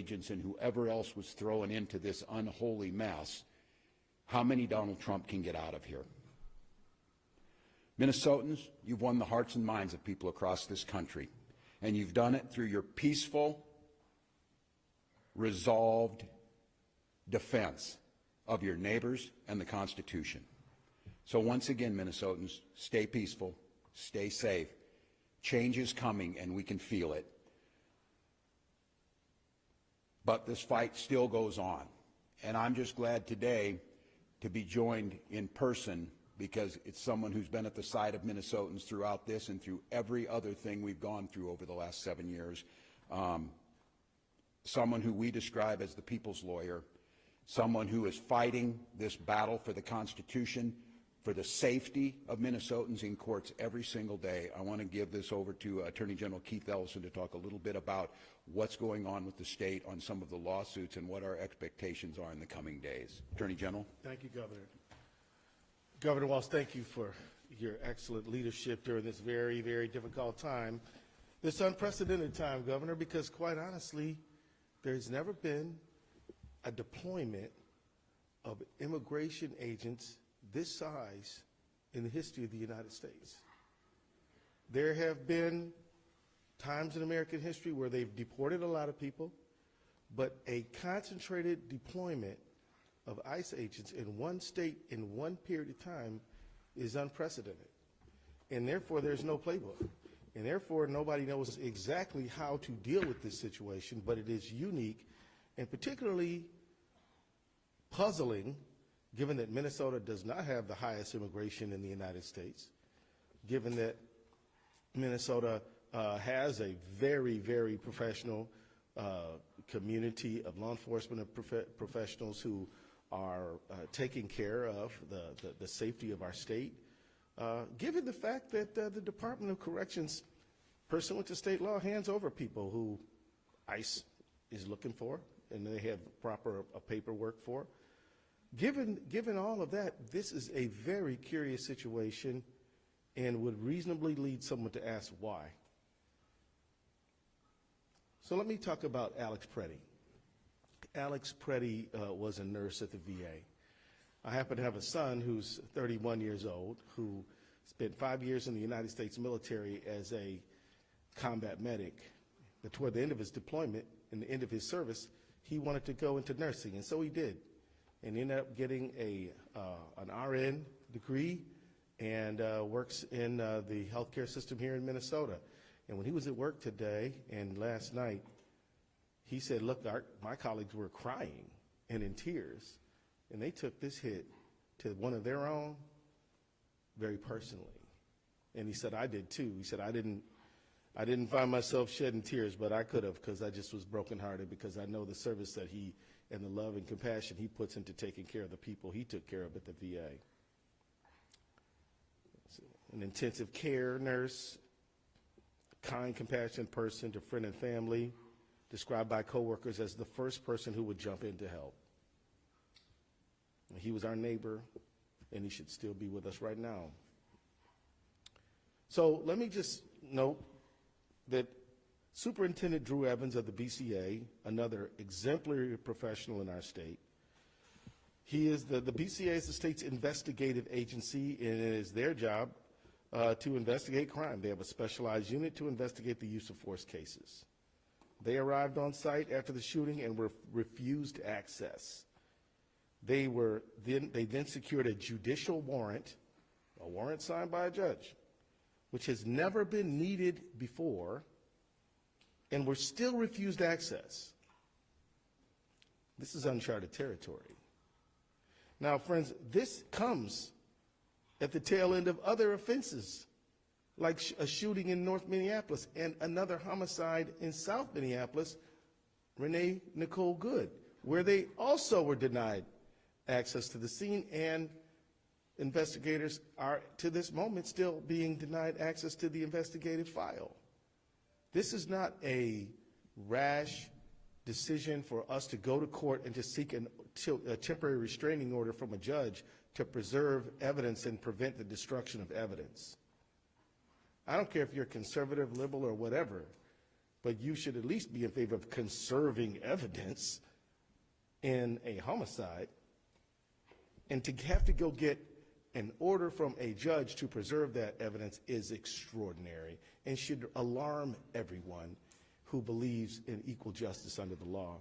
agents and whoever else was thrown into this unholy mess, how many Donald Trump can get out of here. Minnesotans, you've won the hearts and minds of people across this country, and you've done it through your peaceful, resolved defense of your neighbors and the Constitution. So once again, Minnesotans, stay peaceful, stay safe. Change is coming, and we can feel it. But this fight still goes on, and I'm just glad today to be joined in person because it's someone who's been at the side of Minnesotans throughout this and through every other thing we've gone through over the last 7 years. Someone who we describe as the people's lawyer, someone who is fighting this battle for the Constitution, for the safety of Minnesotans in courts every single day. I want to give this over to Attorney General Keith Ellison to talk a little bit about what's going on with the state on some of the lawsuits and what our expectations are in the coming days. Attorney General. Thank you, Governor. Governor Walz, thank you for your excellent leadership during this very, very difficult time, this unprecedented time, Governor, because quite honestly, there's never been a deployment of immigration agents this size in the history of the United States. There have been times in American history where they've deported a lot of people, but a concentrated deployment of ICE agents in one state in one period of time is unprecedented. And therefore, there's no playbook. And therefore, nobody knows exactly how to deal with this situation, but it is unique and particularly puzzling given that Minnesota does not have the highest immigration in the United States, given that Minnesota has a very, very professional community of law enforcement professionals who are taking care of the safety of our state, given the fact that the Department of Corrections, pursuant to state law, hands over people who ICE is looking for and they have proper paperwork for. Given all of that, this is a very curious situation and would reasonably lead someone to ask why. So let me talk about Alex Pretti. Alex Pretti was a nurse at the VA. I happen to have a son who's 31 years old who spent 5 years in the United States military as a combat medic. But toward the end of his deployment and the end of his service, he wanted to go into nursing, and so he did. And ended up getting an RN degree and works in the healthcare system here in Minnesota. And when he was at work today and last night, he said, look, my colleagues were crying and in tears, and they took this hit to one of their own very personally. And he said, I did too. He said, I didn't find myself shedding tears, but I could have, because I just was brokenhearted, because I know the service that he and the love and compassion he puts into taking care of the people he took care of at the VA. An intensive care nurse, kind, compassionate person to friend and family, described by coworkers as the first person who would jump in to help. He was our neighbor, and he should still be with us right now. So let me just note that Superintendent Drew Evans of the BCA, another exemplary professional in our state, he is the BCA is the state's investigative agency, and it is their job to investigate crime. They have a specialized unit to investigate the use of force cases. They arrived on site after the shooting and were refused access. They then secured a judicial warrant, a warrant signed by a judge, which has never been needed before, and were still refused access. This is uncharted territory. Now, friends, this comes at the tail end of other offenses, like a shooting in North Minneapolis and another homicide in South Minneapolis, Renee Nicole Good, where they also were denied access to the scene, and investigators are, to this moment, still being denied access to the investigative file. This is not a rash decision for us to go to court and to seek a temporary restraining order from a judge to preserve evidence and prevent the destruction of evidence. I don't care if you're conservative, liberal, or whatever. but you should at least be in favor of conserving evidence in a homicide. And to have to go get an order from a judge to preserve that evidence is extraordinary and should alarm everyone who believes in equal justice under the law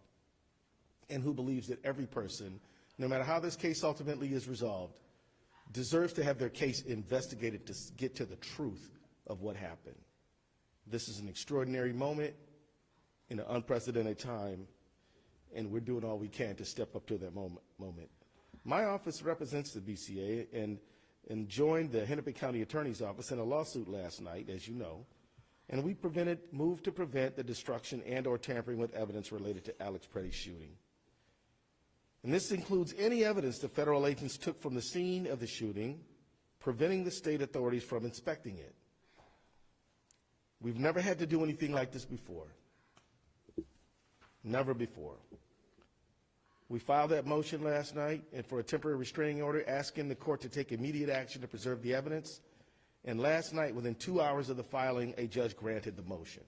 and who believes that every person, no matter how this case ultimately is resolved, deserves to have their case investigated to get to the truth of what happened. This is an extraordinary moment in an unprecedented time, and we're doing all we can to step up to that moment. My office represents the BCA and joined the Hennepin County Attorney's Office in a lawsuit last night, as you know, and we moved to prevent the destruction and or tampering with evidence related to Alex Pretti's shooting. And this includes any evidence the federal agents took from the scene of the shooting, preventing the state authorities from inspecting it. We've never had to do anything like this before. Never before. We filed that motion last night and for a temporary restraining order asking the court to take immediate action to preserve the evidence. And last night, within 2 hours of the filing, a judge granted the motion.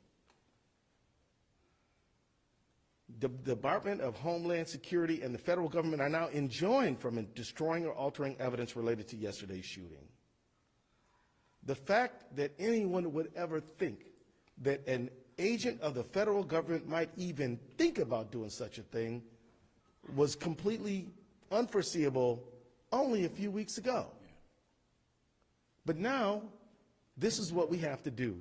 The Department of Homeland Security and the federal government are now enjoined from destroying or altering evidence related to yesterday's shooting. The fact that anyone would ever think that an agent of the federal government might even think about doing such a thing was completely unforeseeable only a few weeks ago. But now, this is what we have to do.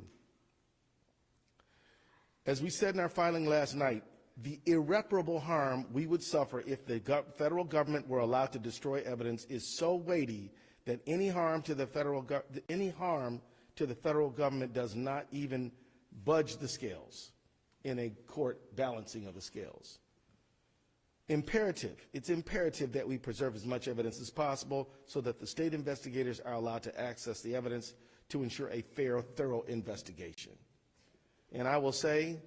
As we said in our filing last night, the irreparable harm we would suffer if the federal government were allowed to destroy evidence is so weighty that any harm to the federal government does not even budge the scales in a court balancing of the scales. It's imperative that we preserve as much evidence as possible so that the state investigators are allowed to access the evidence to ensure a fair, thorough investigation. And I will say,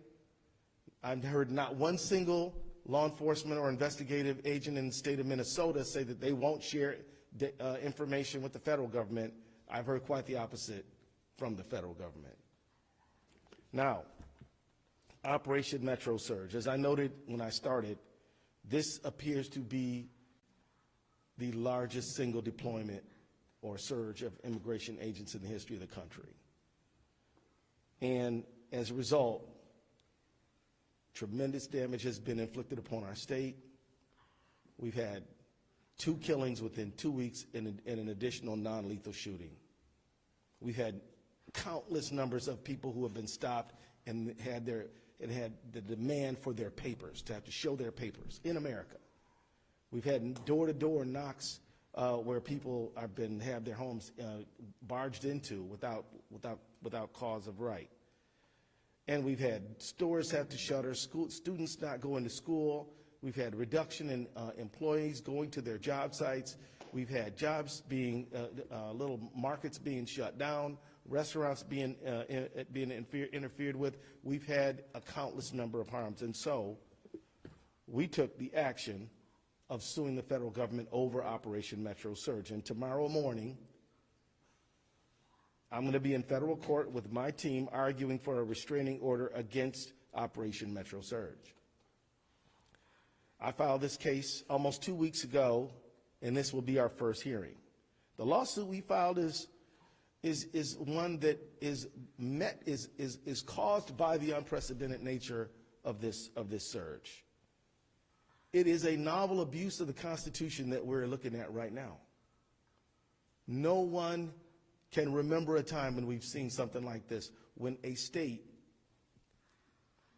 I've heard not one single law enforcement or investigative agent in the state of Minnesota say that they won't share information with the federal government. I've heard quite the opposite from the federal government. Now, Operation Metro Surge. As I noted when I started, this appears to be the largest single deployment or surge of immigration agents in the history of the country. And as a result, tremendous damage has been inflicted upon our state. We've had 2 killings within 2 weeks and an additional non-lethal shooting. We've had countless numbers of people who have been stopped and had the demand for their papers, to have to show their papers in America. We've had door-to-door knocks where people have their homes barged into without cause of right. And we've had stores have to shutter, students not going to school. We've had reduction in employees going to their job sites. We've had jobs being, little markets being shut down, restaurants being interfered with. We've had a countless number of harms. And so we took the action of suing the federal government over Operation Metro Surge. And tomorrow morning, I'm going to be in federal court with my team arguing for a restraining order against Operation Metro Surge. I filed this case almost 2 weeks ago, and this will be our first hearing. The lawsuit we filed is one that is caused by the unprecedented nature of this surge. It is a novel abuse of the Constitution that we're looking at right now. No one can remember a time when we've seen something like this, when a state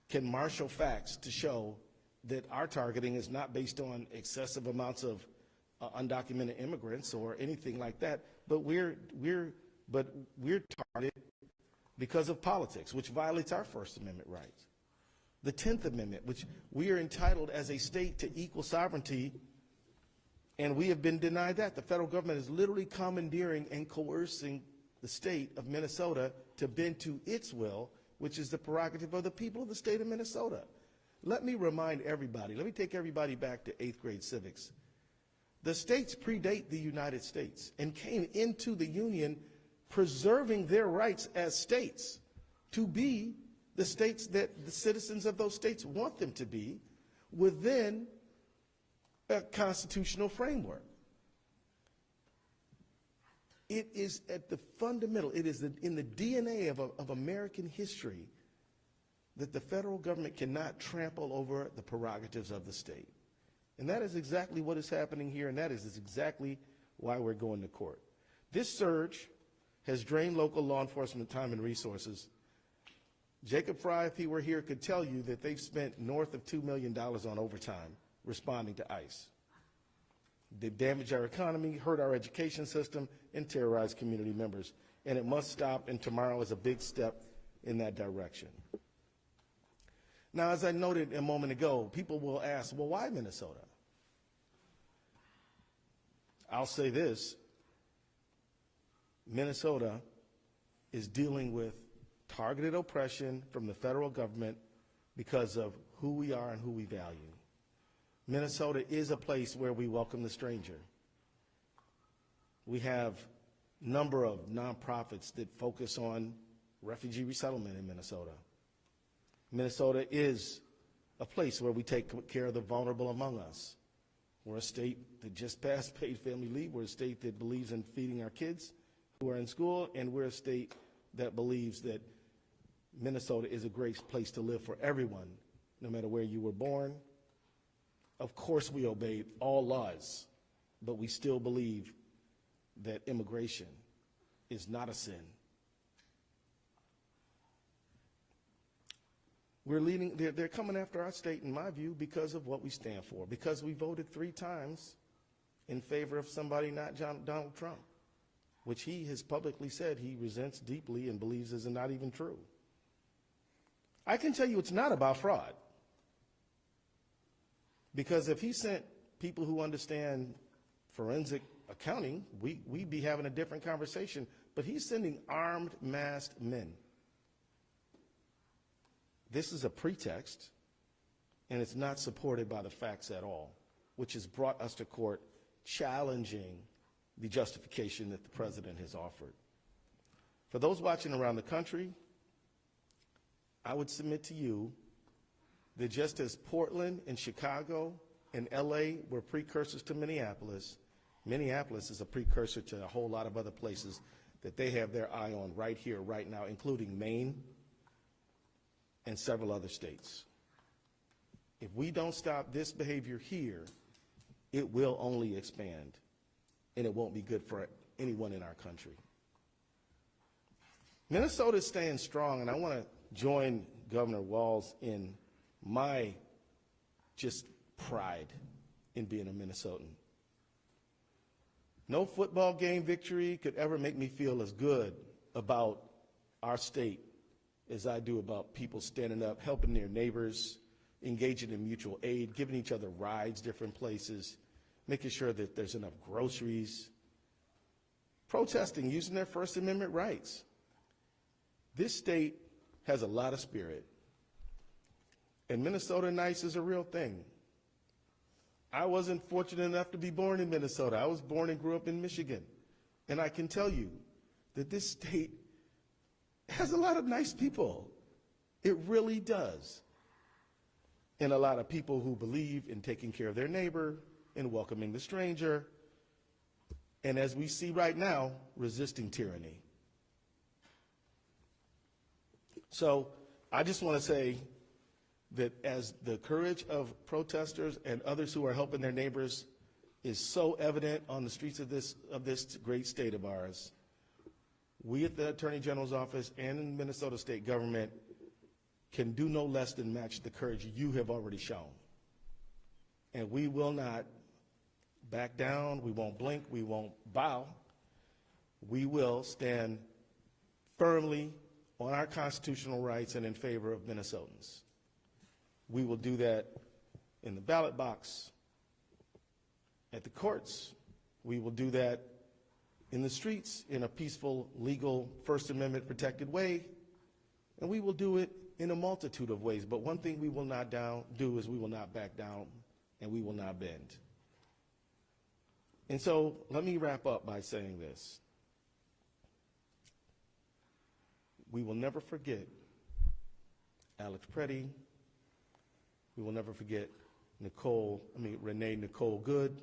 can marshal facts to show that our targeting is not based on excessive amounts of undocumented immigrants or anything like that, but we're targeted because of politics, which violates our First Amendment rights. The 10th Amendment, which we are entitled as a state to equal sovereignty, and we have been denied that. The federal government is literally commandeering and coercing the state of Minnesota to bend to its will, which is the prerogative of the people of the state of Minnesota. Let me remind everybody, let me take everybody back to 8th grade civics. The states predate the United States and came into the Union preserving their rights as states to be the states that the citizens of those states want them to be within a constitutional framework. It is at the fundamental, it is in the DNA of American history that the federal government cannot trample over the prerogatives of the state. And that is exactly what is happening here, and that is exactly why we're going to court. This surge has drained local law enforcement time and resources. Jacob Fry, if he were here, could tell you that they've spent north of $2 million on overtime responding to ICE. They've damaged our economy, hurt our education system, and terrorized community members. And it must stop, and tomorrow is a big step in that direction. Now, as I noted a moment ago, people will ask, well, why Minnesota? I'll say this. Minnesota is dealing with targeted oppression from the federal government because of who we are and who we value. Minnesota is a place where we welcome the stranger. We have a number of nonprofits that focus on refugee resettlement in Minnesota. Minnesota is a place where we take care of the vulnerable among us. We're a state that just passed paid family leave. We're a state that believes in feeding our kids who are in school, and we're a state that believes that Minnesota is a great place to live for everyone, no matter where you were born. Of course, we obey all laws, but we still believe that immigration is not a sin. They're coming after our state, in my view, because of what we stand for, because we voted 3 times in favor of somebody not Donald Trump, which he has publicly said he resents deeply and believes is not even true. I can tell you it's not about fraud. Because if he sent people who understand forensic accounting, we'd be having a different conversation. But he's sending armed, masked men. This is a pretext, and it's not supported by the facts at all, which has brought us to court challenging the justification that the president has offered. For those watching around the country, I would submit to you that just as Portland and Chicago and LA were precursors to Minneapolis, Minneapolis is a precursor to a whole lot of other places that they have their eye on right here, right now, including Maine and several other states. If we don't stop this behavior here, it will only expand, and it won't be good for anyone in our country. Minnesota is staying strong, and I want to join Governor Walz in my just pride in being a Minnesotan. No football game victory could ever make me feel as good about our state as I do about people standing up, helping their neighbors, engaging in mutual aid, giving each other rides different places, making sure that there's enough groceries, protesting, using their First Amendment rights. This state has a lot of spirit. And Minnesota nice is a real thing. I wasn't fortunate enough to be born in Minnesota. I was born and grew up in Michigan. And I can tell you that this state has a lot of nice people. It really does. And a lot of people who believe in taking care of their neighbor and welcoming the stranger. And as we see right now, resisting tyranny. So I just want to say that as the courage of protesters and others who are helping their neighbors is so evident on the streets of this great state of ours, we at the Attorney General's office and in the Minnesota state government can do no less than match the courage you have already shown. And we will not back down, we won't blink, we won't bow. We will stand firmly on our constitutional rights and in favor of Minnesotans. We will do that in the ballot box, at the courts. We will do that in the streets in a peaceful, legal, First Amendment protected way. And we will do it in a multitude of ways. But one thing we will not do is we will not back down and we will not bend. And so let me wrap up by saying this. We will never forget Alex Pretti. We will never forget Renee Nicole Good,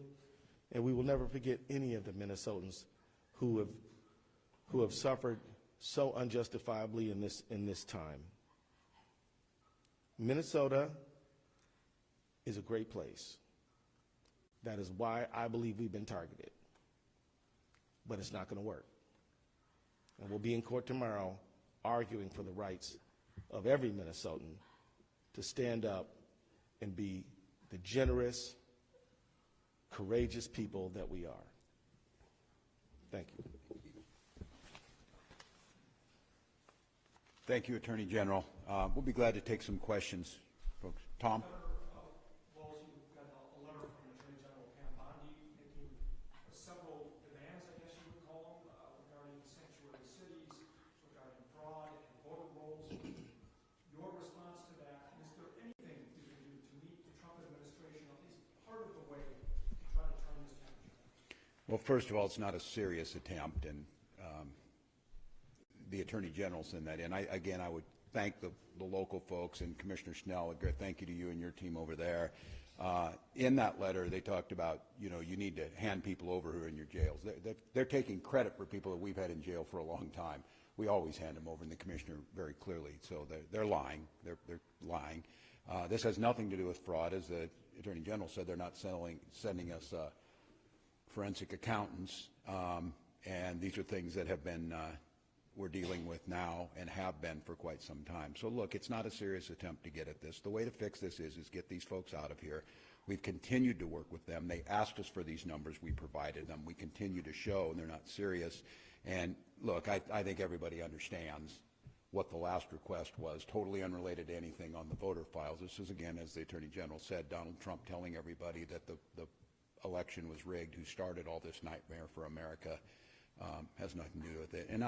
and we will never forget any of the Minnesotans who have suffered so unjustifiably in this time. Minnesota is a great place. That is why I believe we've been targeted. But it's not going to work. And we'll be in court tomorrow arguing for the rights of every Minnesotan to stand up and be the generous, courageous people that we are. Thank you. Thank you, Attorney General. We'll be glad to take some questions, folks. Tom? Walz, you got a letter from Attorney General Pam Bondi making several demands, I guess you would call them, regarding sanctuary cities, regarding fraud and voter rolls. Your response to that, and is there anything you can do to meet the Trump administration at least part of the way to try to turn this temperature? Well, first of all, it's not a serious attempt, and the Attorney General sent that in. I would thank the local folks and Commissioner Snell. A great thank you to you and your team over there. In that letter, they talked about, you need to hand people over who are in your jails. They're taking credit for people that we've had in jail for a long time. We always hand them over, and the Commissioner very clearly. So they're lying. They're lying. This has nothing to do with fraud. As the Attorney General said, they're not sending us forensic accountants, and these are things that have been we're dealing with now and have been for quite some time. So look, it's not a serious attempt to get at this. The way to fix this is get these folks out of here. We've continued to work with them. They asked us for these numbers. We provided them. We continue to show, and they're not serious. And look, I think everybody understands what the last request was, totally unrelated to anything on the voter files. This is, again, as the Attorney General said, Donald Trump telling everybody that the election was rigged, who started all this nightmare for America. Has nothing to do with it. And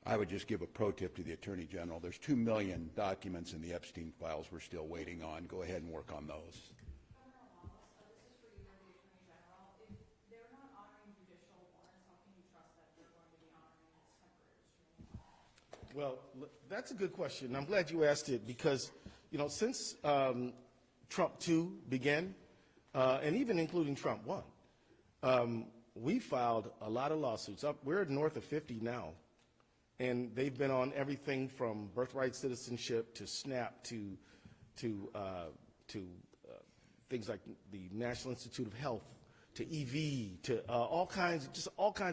I would just give a pro tip to the Attorney General. There's 2 million documents in the Epstein files we're still waiting on. Go ahead and work on those. Governor Walz, this is for you and the Attorney General. If they're not honoring judicial warrants, how can you trust that they're going to be honoring this temporary restraining order? Well, that's a good question. I'm glad you asked it because, since Trump 2 began, and even including Trump 1, we filed a lot of lawsuits. We're north of 50 now. And they've been on everything from birthright citizenship to SNAP to things like the National Institute of Health to EV to all kinds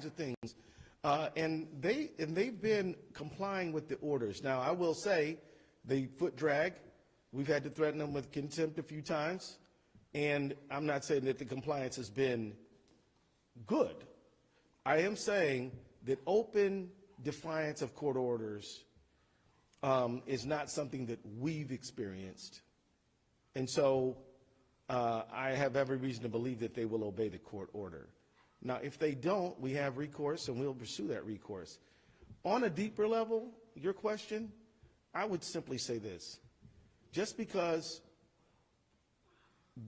of things. And they've been complying with the orders. Now, I will say, the foot drag, we've had to threaten them with contempt a few times. And I'm not saying that the compliance has been good. I am saying that open defiance of court orders is not something that we've experienced. And so I have every reason to believe that they will obey the court order. Now, if they don't, we have recourse, and we'll pursue that recourse. On a deeper level, your question, I would simply say this. Just because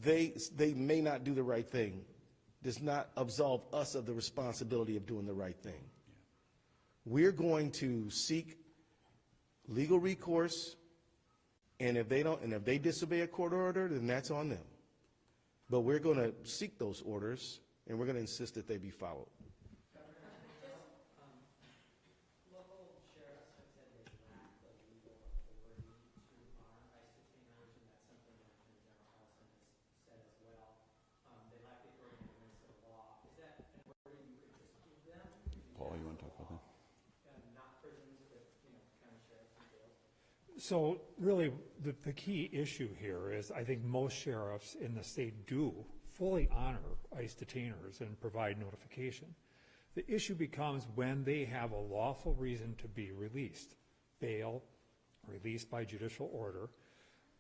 they may not do the right thing does not absolve us of the responsibility of doing the right thing. We're going to seek legal recourse, and if they disobey a court order, then that's on them. But we're going to seek those orders, and we're going to insist that they be followed. Local sheriffs have said they lack the legal authority to honor ICE detainers, and that's something that Attorney General Ellison has said as well. They lack the authority to administer the law. Is that an authority you could just give them? Paul, you want to talk about that? So really, the key issue here is I think most sheriffs in the state do fully honor ICE detainers and provide notification. The issue becomes when they have a lawful reason to be released, bail, released by judicial order.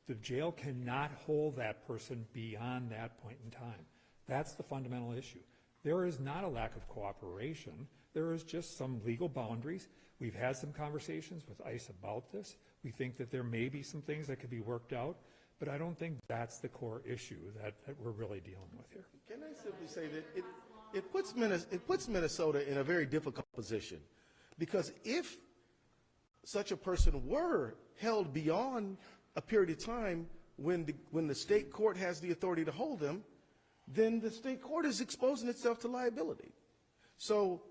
The jail cannot hold that person beyond that point in time. That's the fundamental issue. There is not a lack of cooperation. There is just some legal boundaries. We've had some conversations with ICE about this. We think that there may be some things that could be worked out, but I don't think that's the core issue that we're really dealing with here. Can I simply say that it puts Minnesota in a very difficult position, because if such a person were held beyond a period of time when the state court has the authority to hold them, then the state court is exposing itself to liability. So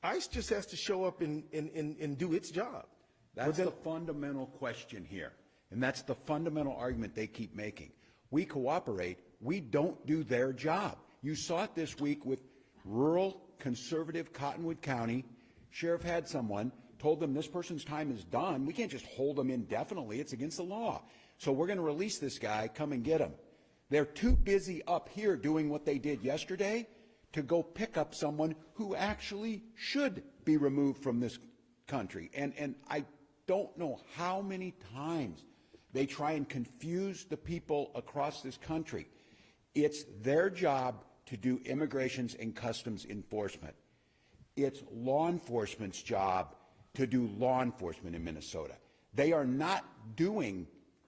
ICE just has to show up and do its job. That's the fundamental question here, and that's the fundamental argument they keep making. We cooperate, we don't do their job. You saw it this week with rural, conservative Cottonwood County. Sheriff had someone, told them this person's time is done. We can't just hold them indefinitely. It's against the law. So we're going to release this guy. Come and get him. They're too busy up here doing what they did yesterday to go pick up someone who actually should be removed from this country. And I don't know how many times they try and confuse the people across this country. It's their job to do immigrations and customs enforcement. It's law enforcement's job to do law enforcement in Minnesota. They are not doing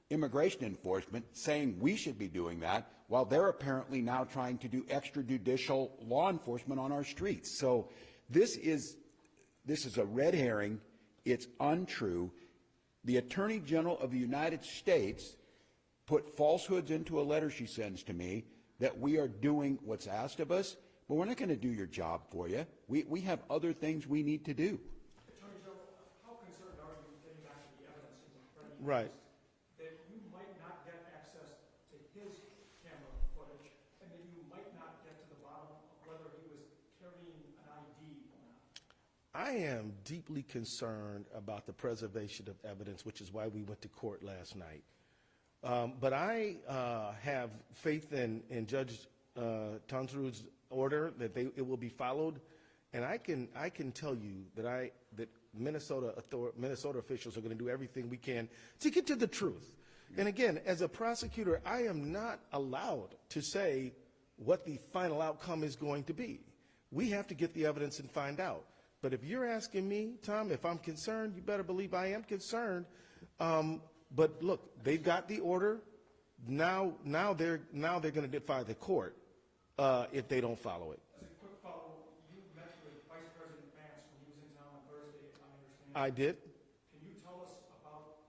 immigration enforcement, saying we should be doing that, while they're apparently now trying to do extrajudicial law enforcement on our streets. So this is a red herring. It's untrue. The Attorney General of the United States put falsehoods into a letter she sends to me that we are doing what's asked of us, but we're not going to do your job for you. We have other things we need to do. Attorney General, how concerned are you, getting back to the evidence in Pretti, Right. that you might not get access to his camera footage, and that you might not get to the bottom of whether he was carrying an ID or not? I am deeply concerned about the preservation of evidence, which is why we went to court last night. But I have faith in Judge Tonsrud's order that it will be followed, and I can tell you that Minnesota officials are going to do everything we can to get to the truth. And again, as a prosecutor, I am not allowed to say what the final outcome is going to be. We have to get the evidence and find out. But if you're asking me, Tom, if I'm concerned, you better believe I am concerned. But look, they've got the order. Now they're going to defy the court if they don't follow it. As a quick follow, you met with Vice President Vance when he was in town on Thursday, I understand. I did. Can you tell us about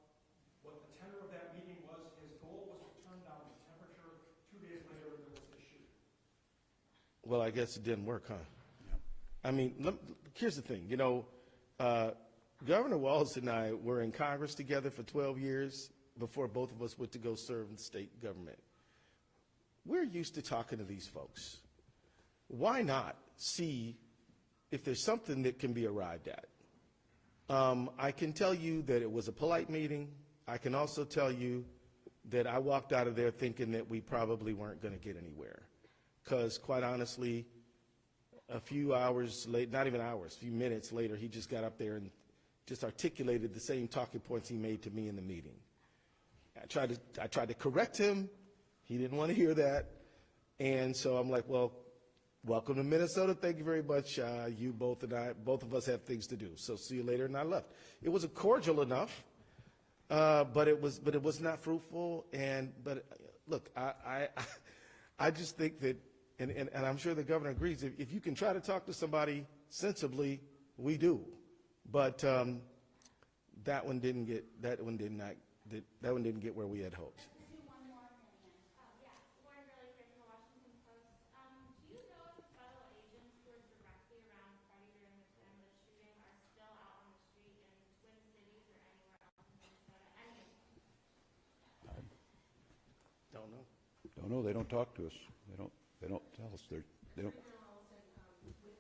what the tenor of that meeting was? His goal was to turn down the temperature. 2 days later, there was the shoot. Well, I guess it didn't work, huh? I mean, here's the thing. Governor Walz and I were in Congress together for 12 years before both of us went to go serve in the state government. We're used to talking to these folks. Why not see if there's something that can be arrived at? I can tell you that it was a polite meeting. I can also tell you that I walked out of there thinking that we probably weren't going to get anywhere. Because quite honestly, a few hours late, not even hours, a few minutes later, he just got up there and just articulated the same talking points he made to me in the meeting. I tried to correct him. He didn't want to hear that. And so I'm like, well, welcome to Minnesota. Thank you very much. You both of us have things to do. So see you later. And I left. It was cordial enough, but it was not fruitful. But look, I just think that, and I'm sure the governor agrees, if you can try to talk to somebody sensibly, we do. But that one didn't get where we had hoped. Let's do one more minute. Lauren, really quick from the Washington Post. Do you know if the federal agents who were directly around Pretti during the time of the shooting are still out on the street in Twin Cities or anywhere else in Minnesota? Any of them? Don't know. Don't know. They don't talk to us. They don't tell us. They don't. With the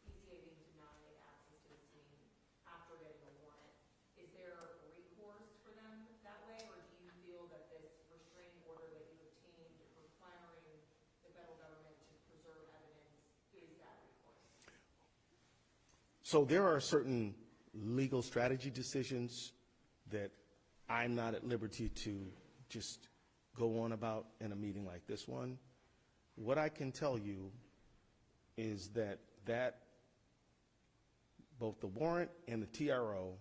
BCA being denied access to the scene after getting a warrant, is there recourse for them that way, or do you feel that this restraining order that you obtained requiring the federal government to preserve evidence is that recourse? So there are certain legal strategy decisions that I'm not at liberty to just go on about in a meeting like this one. What I can tell you is that both the warrant and the TRO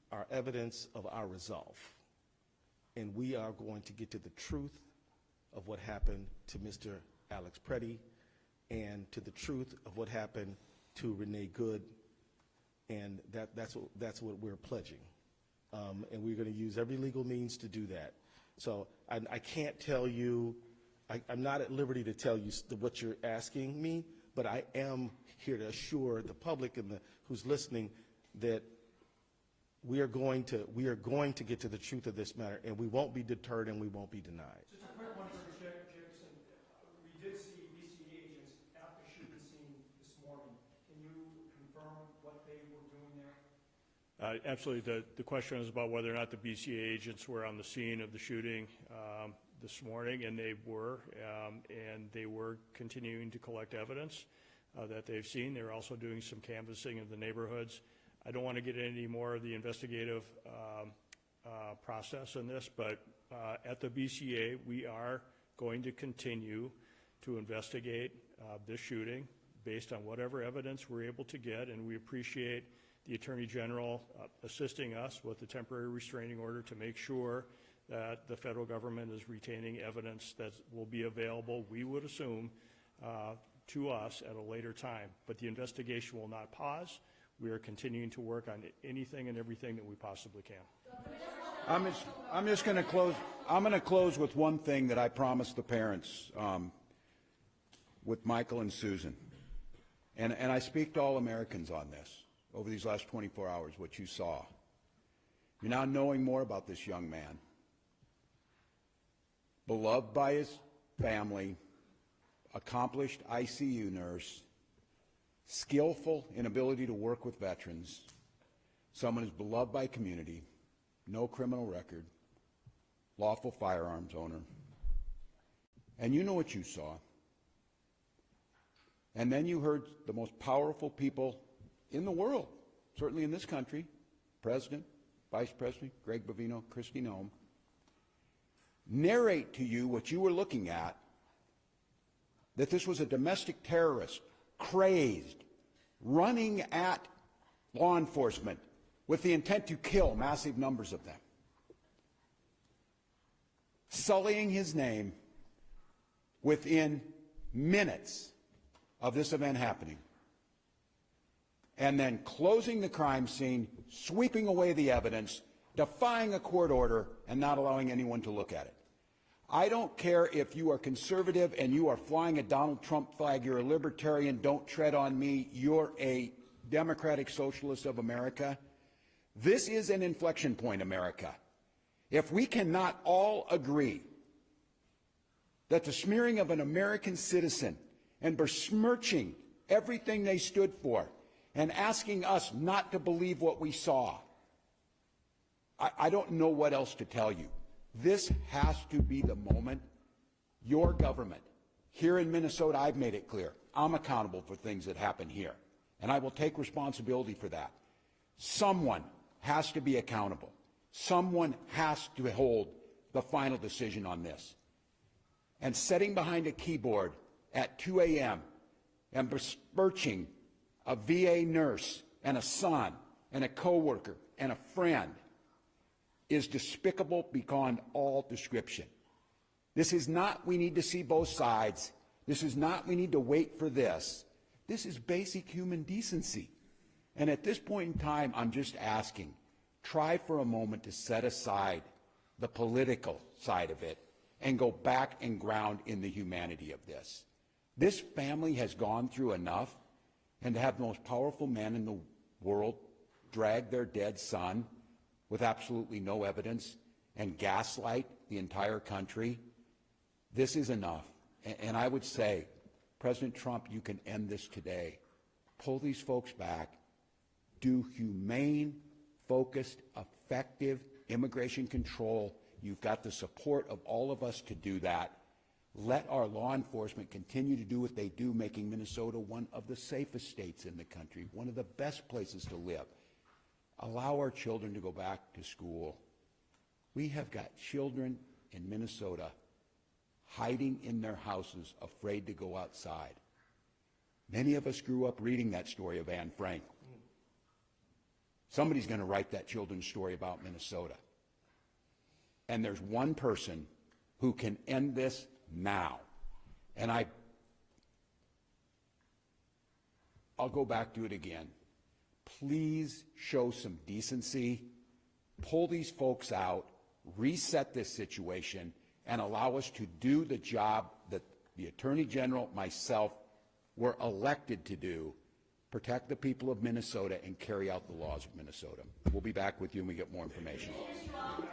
are evidence of our resolve. And we are going to get to the truth of what happened to Mr. Alex Pretti and to the truth of what happened to Renee Good And that's what we're pledging. And we're going to use every legal means to do that. So I can't tell you, I'm not at liberty to tell you what you're asking me, but I am here to assure the public and who's listening that we are going to get to the truth of this matter, and we won't be deterred and we won't be denied. Just a quick one for Jameson. We did see BCA agents at the shooting scene this morning. Can you confirm what they were doing there? Absolutely. The question is about whether or not the BCA agents were on the scene of the shooting this morning, and they were continuing to collect evidence that they've seen. They're also doing some canvassing of the neighborhoods. I don't want to get into any more of the investigative process in this, but at the BCA, we are going to continue to investigate this shooting based on whatever evidence we're able to get, and we appreciate the Attorney General assisting us with the temporary restraining order to make sure that the federal government is retaining evidence that will be available, we would assume, to us at a later time. But the investigation will not pause. We are continuing to work on anything and everything that we possibly can. I'm just going to close. I'm going to close with one thing that I promised the parents with Michael and Susan, and I speak to all Americans on this over these last 24 hours. What you saw, you're now knowing more about this young man, beloved by his family, accomplished ICU nurse, skillful in ability to work with veterans, someone who's beloved by community, no criminal record, lawful firearms owner. And you know what you saw. And then you heard the most powerful people in the world, certainly in this country, President, Vice President, Greg Bovino, Kristi Noem, narrate to you what you were looking at, that this was a domestic terrorist, crazed, running at law enforcement with the intent to kill massive numbers of them, sullying his name within minutes of this event happening, and then closing the crime scene, sweeping away the evidence, defying a court order, and not allowing anyone to look at it. I don't care if you are conservative and you are flying a Donald Trump flag, you're a libertarian, don't tread on me, you're a democratic socialist of America. This is an inflection point, America. If we cannot all agree that the smearing of an American citizen and besmirching everything they stood for and asking us not to believe what we saw, I don't know what else to tell you. This has to be the moment. Your government, here in Minnesota, I've made it clear, I'm accountable for things that happen here, and I will take responsibility for that. Someone has to be accountable. Someone has to hold the final decision on this. And sitting behind a keyboard at 2 a.m. and besmirching a VA nurse and a son and a coworker and a friend is despicable beyond all description. This is not, we need to see both sides. This is not, we need to wait for this. This is basic human decency. And at this point in time, I'm just asking, try for a moment to set aside the political side of it and go back and ground in the humanity of this. This family has gone through enough, and to have the most powerful man in the world drag their dead son with absolutely no evidence and gaslight the entire country, this is enough. And I would say, President Trump, you can end this today. Pull these folks back. Do humane, focused, effective immigration control. You've got the support of all of us to do that. Let our law enforcement continue to do what they do, making Minnesota one of the safest states in the country, one of the best places to live. Allow our children to go back to school. We have got children in Minnesota hiding in their houses, afraid to go outside. Many of us grew up reading that story of Anne Frank. Somebody's going to write that children's story about Minnesota. And there's one person who can end this now. And I'll go back to it again. please show some decency, pull these folks out, reset this situation, and allow us to do the job that the Attorney General, myself, were elected to do, protect the people of Minnesota and carry out the laws of Minnesota. We'll be back with you when we get more information. Thank you all.